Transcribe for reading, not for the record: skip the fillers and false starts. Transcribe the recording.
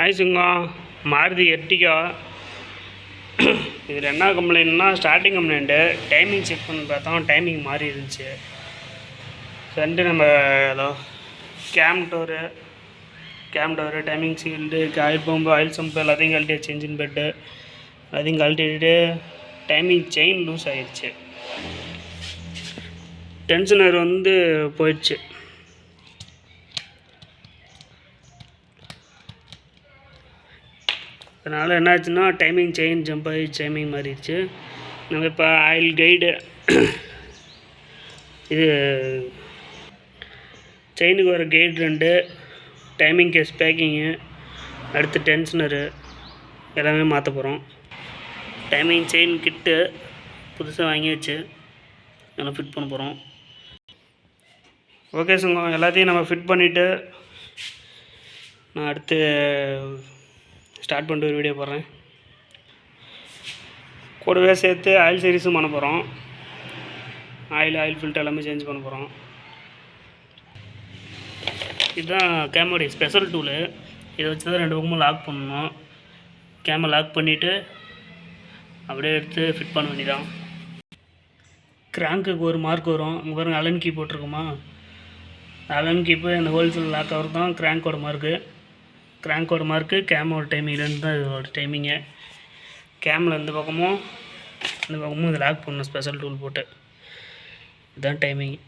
ஆயிடுச்சுங்க. மாருதி எர்டிகா. இதில் என்ன கம்ப்ளைண்ட்னா ஸ்டார்டிங் கம்ப்ளைண்ட்டு. டைமிங் செக் பண்ணி பார்த்தோம், டைமிங் மாறி இருந்துச்சு. ரெண்டு நம்ம ஏதோ கேம் டோரு, timing seal, oil pump, oil sump எல்லாத்தையும் கழட்டியாச்சு. இன்ஜின் பெட்டு எல்லாத்தையும் கழட்டிட்டு டைமிங் செயின் லூஸ் ஆகிடுச்சு. டென்ஷனர் வந்து போயிடுச்சு. அதனால் என்னாச்சுன்னா டைமிங் செயின் ஜம்ப் ஆகி டைமிங் மாறிடுச்சு. நம்ம இப்போ ஆயில் கைடு, இது செயினுக்கு வர கைடு 2, டைமிங் கேஸ் பேக்கிங்கு, அடுத்து டென்ஷனரு எல்லாமே மாற்ற போகிறோம். டைமிங் செயின் கிட்டு புதுசாக வாங்கி வச்சு எல்லாம் ஃபிட் பண்ண போகிறோம். ஓகே சங்கம், எல்லாத்தையும் நம்ம ஃபிட் பண்ணிவிட்டு நான் அடுத்து ஸ்டார்ட் பண்ணிட்டு ஒரு வீடியோ போடுறேன். கூடவே சேர்த்து ஆயில் சீரிஸும் பண்ண போகிறோம். ஆயில் ஃபில்டர் எல்லாமே சேஞ்ச் பண்ண போகிறோம். இதுதான் கேமோடைய ஸ்பெஷல் டூலு. இதை வச்சு தான் 2 பக்கமும் லாக் பண்ணணும். கேமை லாக் பண்ணிவிட்டு அப்படியே எடுத்து ஃபிட் பண்ண வேண்டியதான். கிராங்குக்கு ஒரு மார்க் வரும். இங்கே பாருங்கள், அலன் கீ போட்டிருக்குமா. அலன் கீப்பு இந்த ஹோல்ஸில் லாக் ஆகிறது தான் கிராங்கோட மார்க்கு. கிராங்கோட மார்க்கு, கேமோட டைமிங் 2 தான் இதோட டைமிங்கு. கேமில் இந்த பக்கமும் இது லாக் பண்ணணும் ஸ்பெஷல் டூல் போட்டு. இதுதான் டைமிங்.